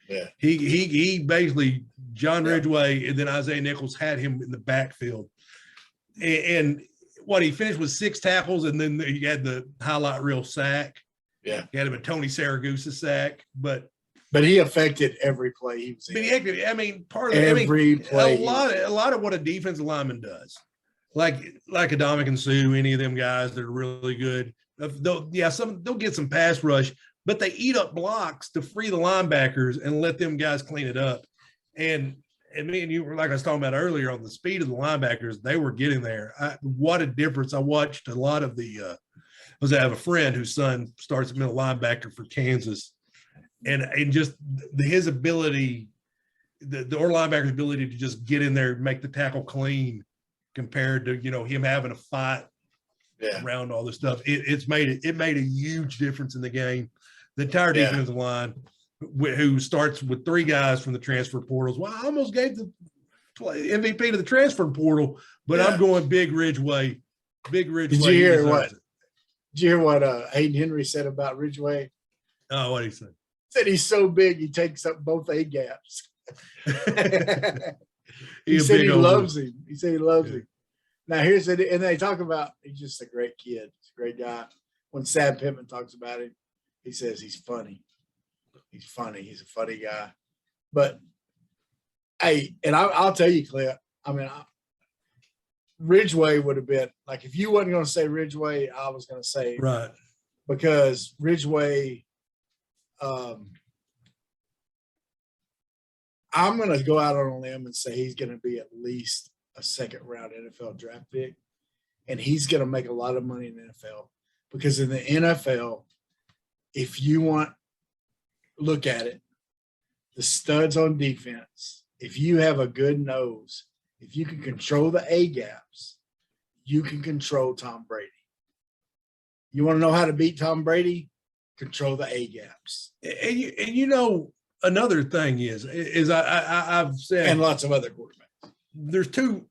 Yeah. He basically, John Ridgeway and then Isaiah Nichols had him in the backfield. And what he finished with 6 tackles, and then he had the highlight reel sack. Yeah. He had him a Tony Saragusa sack, but he affected every play he was in. But part of every play. A lot of what a defensive lineman does, like a Dominick and Sue, any of them guys that are really good. They'll get some pass rush, but they eat up blocks to free the linebackers and let them guys clean it up. And me and you were, like I was talking about earlier, on the speed of the linebackers, they were getting there. What a difference. I watched a lot of I have a friend whose son starts at middle linebacker for Kansas. And just his ability, the linebacker's ability to just get in there and make the tackle clean compared to, him having to fight around all this stuff. It made a huge difference in the game. The entire defensive line, who starts with 3 guys from the transfer portals. Well, I almost gave the MVP to the transfer portal, but I'm going Big Ridgeway. Big Ridgeway. Did you hear what Hayden Henry said about Ridgeway? Oh, what did he say? Said he's so big he takes up both A gaps. He said he loves him. He said he loves him. Now here's it, and they talk about he's just a great kid. He's a great guy. When Sam Pittman talks about him, he says he's funny. He's funny. He's a funny guy. But hey, and I'll tell you, Cliff. Ridgeway would have been like, if you wasn't going to say Ridgeway, I was going to say right, because Ridgeway. I'm going to go out on a limb and say he's going to be at least a 2nd round NFL draft pick, and he's going to make a lot of money in the NFL, because in the NFL, if you want, look at it, the studs on defense, if you have a good nose, if you can control the A gaps, you can control Tom Brady. You want to know how to beat Tom Brady? Control the A gaps. And another thing is I've said, and lots of other quarterbacks. There's 2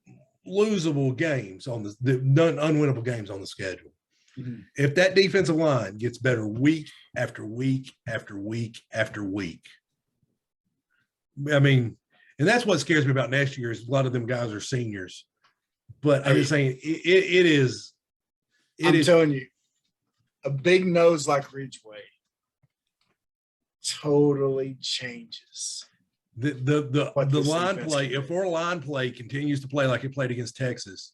losable games on the unwinnable games on the schedule. Mhm. If that defensive line gets better week after week after week after week, I mean, and that's what scares me about next year is a lot of them guys are seniors. But I'm just saying it is. I'm telling you, a big nose like Ridgeway totally changes. The line play, if our line play continues to play like it played against Texas,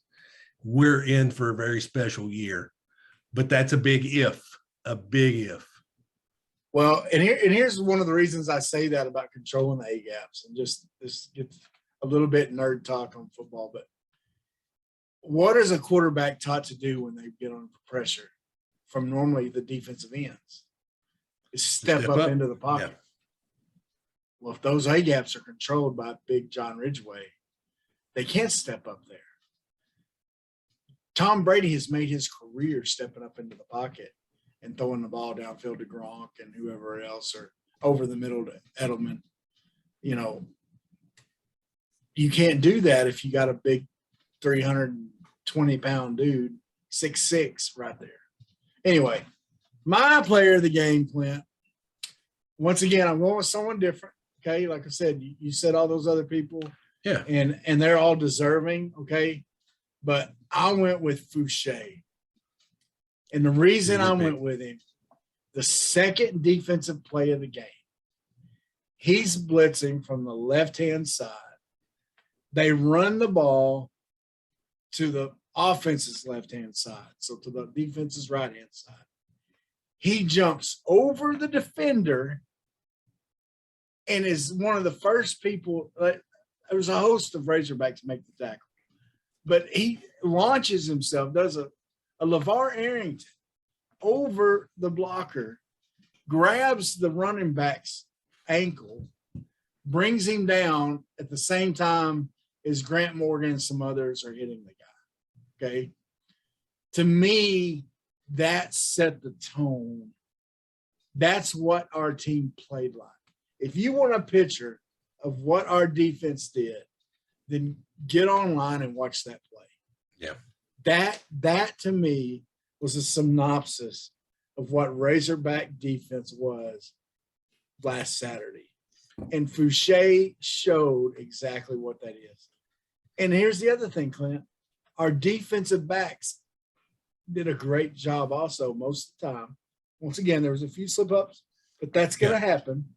we're in for a very special year. But that's a big if. Well, and here's one of the reasons I say that about controlling the A gaps, and just this gets a little bit nerd talk on football, but what is a quarterback taught to do when they get under pressure from normally the defensive ends? Is step up into the pocket. Yeah. Well, if those A gaps are controlled by Big John Ridgeway, they can't step up there. Tom Brady has made his career stepping up into the pocket and throwing the ball downfield to Gronk and whoever else, or over the middle to Edelman. You know, you can't do that if you got a big 320-pound dude, 6'6", right there. Anyway, my player of the game, Clint. Once again, I'm going with someone different. Okay, like I said, you said all those other people, yeah, and they're all deserving. Okay, but I went with Fouché, and the reason I went with him, the second defensive play of the game, he's blitzing from the left-hand side. They run the ball to the offense's left-hand side, so to the defense's right-hand side. He jumps over the defender and is one of the first people. There was a host of Razorbacks make the tackle, but he launches himself, does a LeVar Arrington over the blocker, grabs the running back's ankle, brings him down at the same time as Grant Morgan and some others are hitting the guy. Okay. To me, that set the tone. That's what our team played like. If you want a picture of what our defense did, then get online and watch that play. Yeah. That to me was a synopsis of what Razorback defense was last Saturday. And Fouché showed exactly what that is. And here's the other thing, Clint. Our defensive backs did a great job also most of the time. Once again, there was a few slip-ups, but that's going to happen.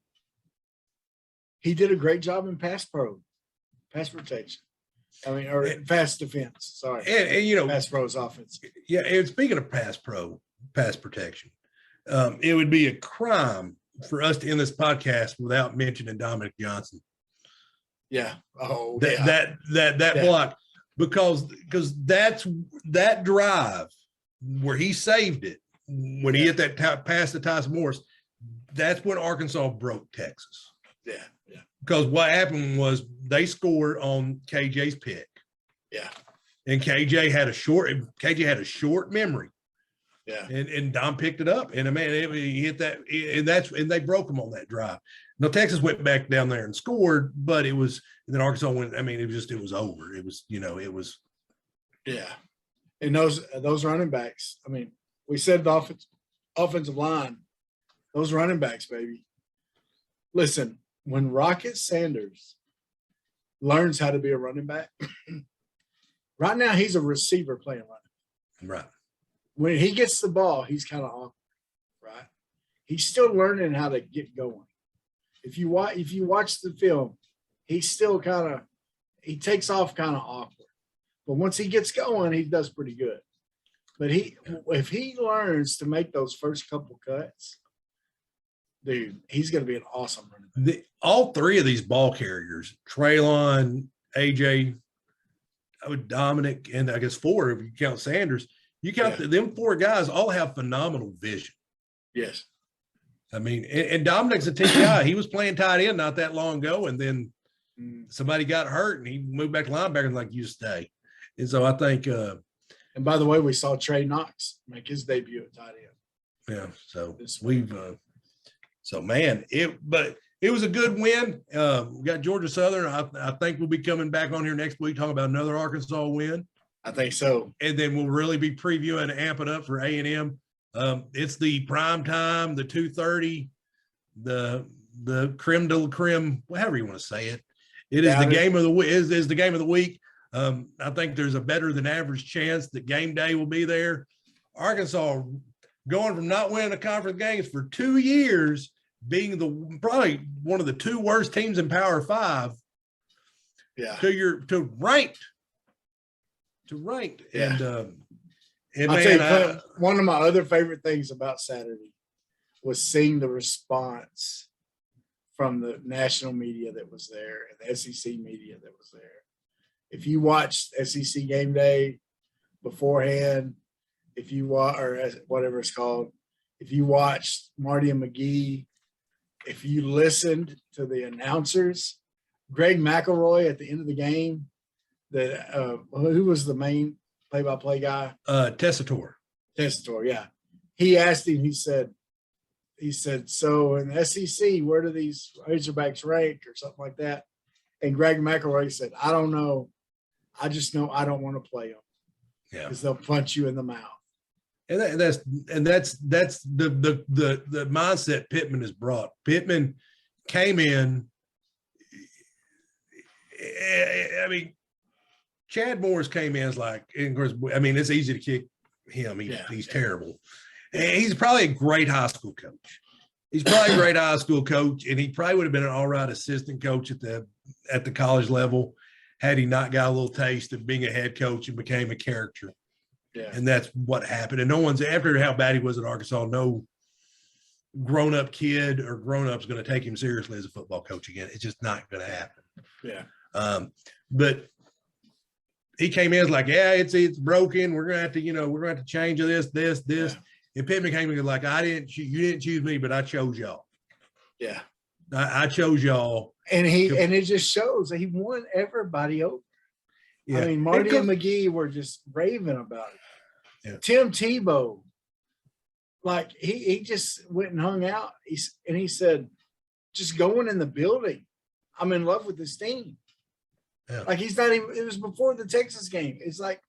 He did a great job in pass protection. I mean, or pass defense. Sorry. And you know, pass pro's offense. Yeah, and speaking of pass protection, it would be a crime for us to end this podcast without mentioning Dominick Johnson. Yeah. Oh, that block, because that's that drive where he saved it when he hit that pass to Tyson Morris. That's when Arkansas broke Texas. Yeah. Because what happened was they scored on KJ's pick. Yeah. And KJ had a short memory. Yeah. And Dom picked it up. And he hit that, and they broke him on that drive. Now Texas went back down there and scored, but it was, and then Arkansas went, I mean, it was over. It was, it was. Yeah. And those running backs, I mean, we said the offensive line, those running backs, baby. Listen, when Rocket Sanders learns how to be a running back, right now he's a receiver playing running back. Right. When he gets the ball, he's kind of awkward, right? He's still learning how to get going. If you watch the film, he's still he takes off kind of awkward. But once he gets going, he does pretty good. But if he learns to make those first couple cuts, dude, he's going to be an awesome running back. All three of these ball carriers, Traylon, AJ, Dominick, and I guess four if you count Sanders, you count them four guys all have phenomenal vision. Yes. I mean, and Dominick's a team guy. He was playing tight end not that long ago, and then somebody got hurt, and he moved back to linebacker and like, you stay. And so I think and by the way, we saw Trey Knox make his debut at tight end. Yeah. So we've so man, but it was a good win. We got Georgia Southern. I think we'll be coming back on here next week talking about another Arkansas win. I think so. And then we'll really be previewing and amping up for A&M. It's the prime time, the 2:30, the creme de la creme, however you want to say it. It is the game of the week. Is the game of the week. I think there's a better than average chance that game day will be there. Arkansas going from not winning a conference games for 2 years, being probably one of the 2 worst teams in Power 5. Yeah. To ranked. Yeah. And I'll man, tell you, one of my other favorite things about Saturday was seeing the response from the national media that was there and the SEC media that was there. If you watched SEC game day beforehand, if you or whatever it's called, if you watched Marty and McGee, if you listened to the announcers, Greg McElroy at the end of the game, who was the main play-by-play guy? Tessitore, yeah. He asked him, he said, so in the SEC, where do these Razorbacks rank or something like that? And Greg McElroy said, I don't know. I just know I don't want to play them. Yeah. Because they'll punch you in the mouth. And that's the mindset Pittman has brought. Pittman came in. I mean, Chad Morris came in as like, and of course, I mean, it's easy to kick him. He's terrible. And he's probably a great high school coach. He's probably a great high school coach, and he probably would have been an all right assistant coach at the college level had he not got a little taste of being a head coach and became a character. Yeah. And that's what happened. And no one's, after how bad he was at Arkansas, no grown-up kid or grown-up's going to take him seriously as a football coach again. It's just not going to happen. Yeah. But he came in as like, yeah, it's broken. We're going to have to, change this. Yeah. And Pittman came in like, you didn't choose me, but I chose y'all. Yeah. I chose y'all. And it just shows that he won everybody over. Yeah. I mean, Marty and McGee were just raving about it. Yeah. Tim Tebow, like he just went and hung out. He said, just going in the building, I'm in love with this team. Yeah. Like he's not even, it was before the Texas game. It's like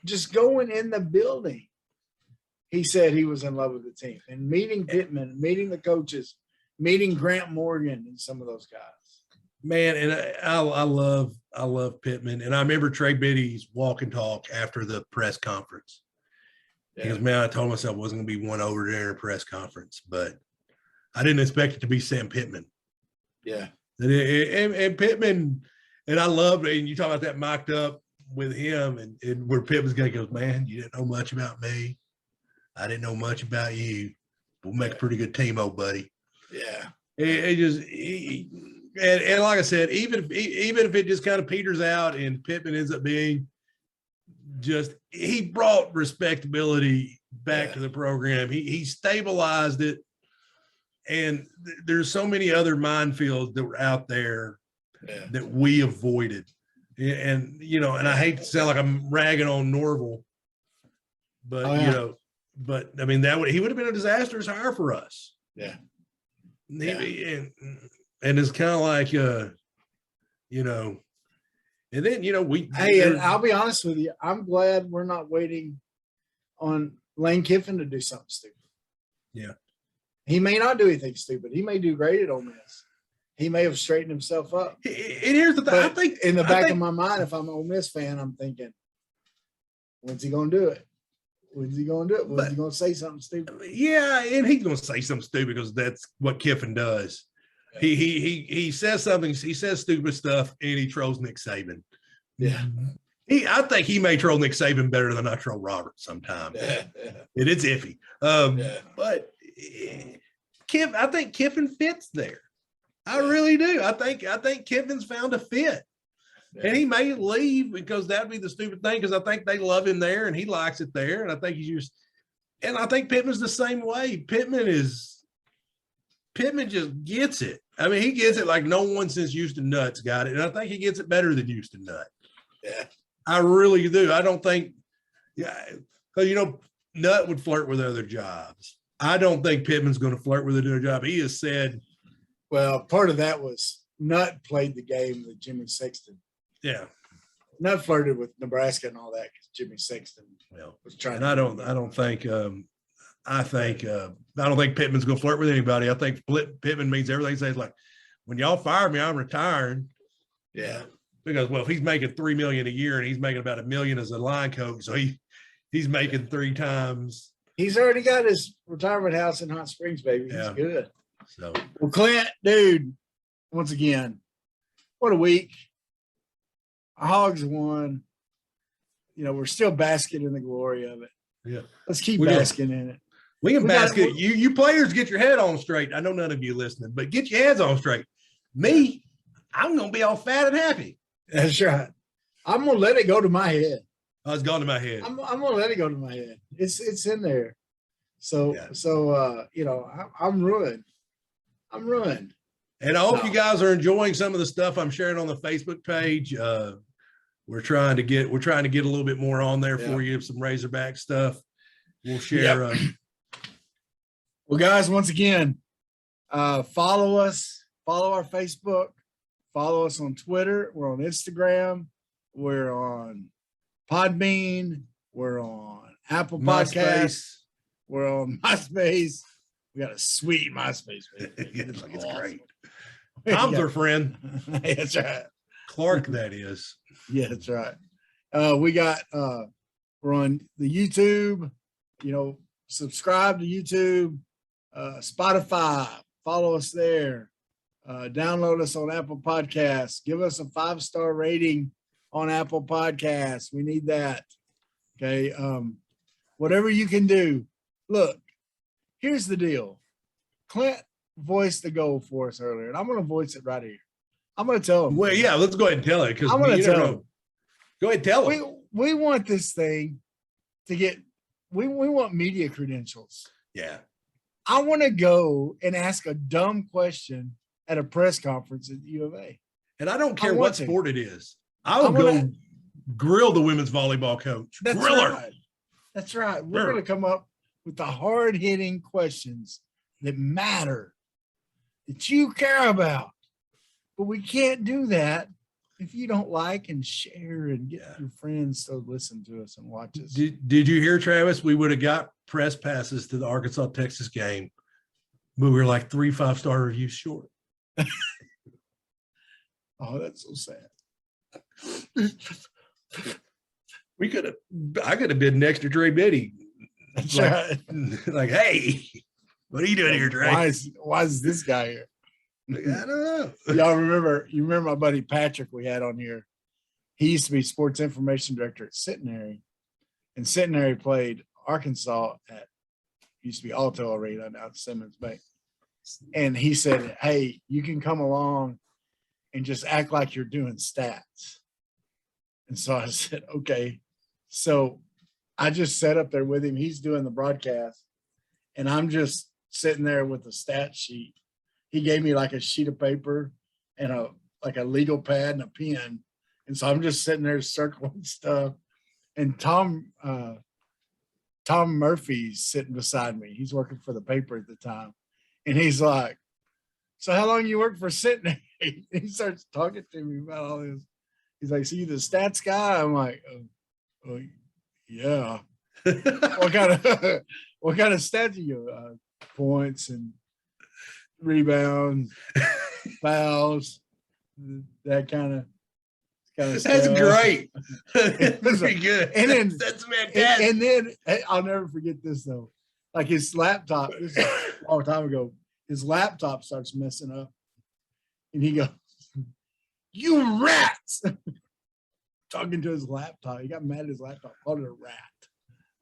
just going in the building. He said he was in love with the team and meeting Pittman, meeting the coaches, meeting Grant Morgan and some of those guys. Man, and I love Pittman. And I remember Trey Biddy's walk and talk after the press conference. Yeah. Because, man, I told myself I wasn't going to be one over there in a press conference, but I didn't expect it to be Sam Pittman. Yeah. And Pittman, and I love it. And you talk about that mocked up with him and where Pittman's going to go, man, you didn't know much about me. I didn't know much about you. We'll make a pretty good team, old buddy. Yeah. And like I said, even if it just kind of peters out and Pittman ends up being just, he brought respectability back to the program. He stabilized it. And there's so many other minefields that were out there that we avoided. And, and I hate to sound like I'm ragging on Norville, but, but I mean, he would have been a disastrous hire for us. Yeah. And it's kind of like, and then, and I'll be honest with you. I'm glad we're not waiting on Lane Kiffin to do something stupid. Yeah. He may not do anything stupid. He may do great at Ole Miss. He may have straightened himself up. And here's the thing. I think in the back of my mind, if I'm an Ole Miss fan, I'm thinking, when's he going to do it? When's he going to do it? When's he going to say something stupid? Yeah, and he's going to say something stupid because that's what Kiffin does. Yeah. He says something. He says stupid stuff, and he trolls Nick Saban. Yeah, I think he may troll Nick Saban better than I troll Robert sometimes. Yeah. It's iffy. But I think Kiffin fits there. I really do. I think Kiffin's found a fit. Yeah. And he may leave because that'd be the stupid thing because I think they love him there and he likes it there. And I think I think Pittman's the same way. Pittman just gets it. I mean, he gets it like no one since Houston Nuts got it. And I think he gets it better than Houston Nut. Yeah. I really do. I don't think, because, Nut would flirt with other jobs. I don't think Pittman's going to flirt with another job. He has said Well, part of that was Nutt played the game with Jimmy Sexton. Yeah. Nutt flirted with Nebraska and all that because Jimmy Sexton was trying. And I don't think Pittman's going to flirt with anybody. I think Pittman means everything. Says like, when y'all fire me, I'm retiring. Yeah. Because if he's making $3 million a year and he's making about $1 million as a line coach, so he's making 3 times. He's already got his retirement house in Hot Springs, baby. He's good. So, well, Clint, dude, once again, what a week. Our Hogs won. You know, we're still basking in the glory of it. Yeah. Let's keep basking in it. We can bask it. You players get your head on straight. I know none of you listening, but get your heads on straight. Me, I'm going to be all fat and happy. That's right. I'm going to let it go to my head. Oh, it's gone to my head. I'm going to let it go to my head. It's in there. So, you know, I'm ruined. I'm ruined. And I hope you guys are enjoying some of the stuff I'm sharing on the Facebook page. We're trying to get a little bit more on there for you, some Razorback stuff. We'll share. Well, guys, once again, follow us, follow our Facebook, follow us on Twitter. We're on Instagram. We're on Podbean. We're on Apple Podcasts. We're on MySpace. We got a sweet MySpace. It's awesome. Great. Tom's our friend. That's right. Clark, that is. Yeah, that's right. We got we're on the YouTube, you know, subscribe to YouTube, Spotify, follow us there, download us on Apple Podcasts, give us a 5-star rating on Apple Podcasts. We need that. Okay. Whatever you can do. Look, here's the deal. Clint voiced the goal for us earlier, and I'm going to voice it right here. I'm going to tell him. Well, yeah, let's go ahead and tell it because I'm going to tell him. Go ahead and tell him. We want this thing to get. We want media credentials. Yeah. I want to go and ask a dumb question at a press conference at the U of A. And I don't care what sport it is. I will go grill the women's volleyball coach. Grill her. That's right. We're going to come up with the hard-hitting questions that matter, that you care about. But we can't do that if you don't like and share and get your friends to listen to us and watch us. Did you hear, Travis? We would have got press passes to the Arkansas-Texas game, but we were like 3 5-star reviews short. Oh, that's so sad. I could have been next to Dre Biddy. That's right. Like, hey, what are you doing here, Dre? Why is this guy here? Like, I don't know. Y'all remember my buddy Patrick we had on here. He used to be sports information director at Centenary. And Centenary played Arkansas at used to be Alto Arena, now it's Simmons Bank. And he said, hey, you can come along and just act like you're doing stats. And so I said, okay. So I just sat up there with him. He's doing the broadcast. And I'm just sitting there with the stat sheet. He gave me like a sheet of paper and a legal pad and a pen. And so I'm just sitting there circling stuff. And Tom Murphy's sitting beside me. He's working for the paper at the time. And he's like, so how long you work for Centenary? He starts talking to me about all this. He's like, so you the stats guy? I'm like, oh yeah. what kind of stats do you points and rebounds, fouls, that kind of stuff. That's great. That's pretty good. And then that's fantastic. And then I'll never forget this though. Like his laptop, this is a long time ago, his laptop starts messing up. And he goes, you rats. Talking to his laptop. He got mad at his laptop, called it a rat.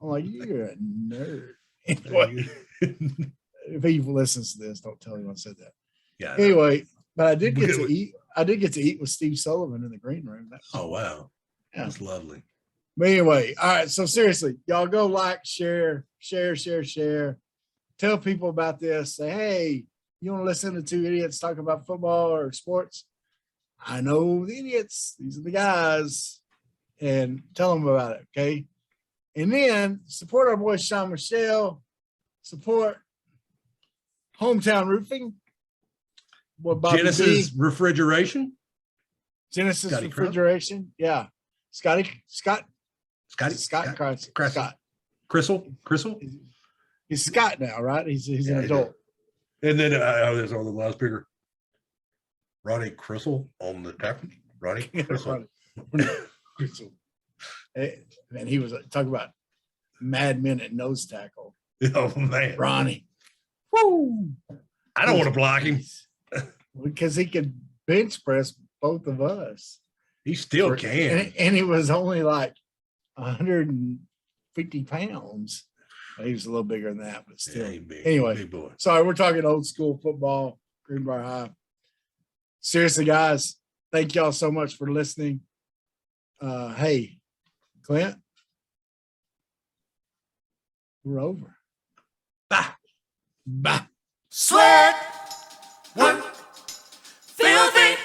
I'm like, you're a nerd. Anyway, if he listens to this, don't tell him I said that. Yeah. Anyway, but I did get to eat. I did get to eat with Steve Sullivan in the green room. Oh wow. Yeah. That's lovely. But anyway, all right. So seriously, y'all go like, share. Tell people about this. Say, hey, you want to listen to 2 idiots talk about football or sports? I know the idiots. These are the guys. And tell them about it, okay? And then support our boy Sean Michelle. Support Hometown Roofing. what Bobby Genesis B, Refrigeration. Genesis Scotty Refrigeration. Yeah. Scott Cressel. Scott. Crystal. He's Scott now, right? He's Yeah, an he adult. And then there's all the loudspeaker. Ronnie Crystal on the tackle. Ronnie Crystal. Crystal. And he was talking about Mad Men at nose tackle. Oh man, Ronnie. Woo! I don't want to block him. Because he could bench press both of us. He still can. And he was only like 150 pounds. He was a little bigger than that, but still. Yeah, big, anyway, big boy. Sorry, we're talking old school football, Greenbrier High. Seriously, guys, thank y'all so much for listening. Hey, Clint, we're over. Bye. Bye. Sweat, work, filthy,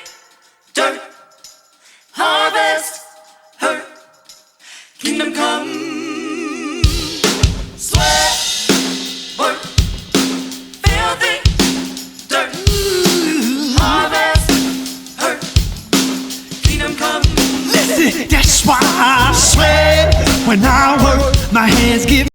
dirt, harvest, hurt, kingdom come. Sweat, work, filthy, dirt, harvest, hurt, kingdom come. Listen, that's why I sweat when I work, my hands give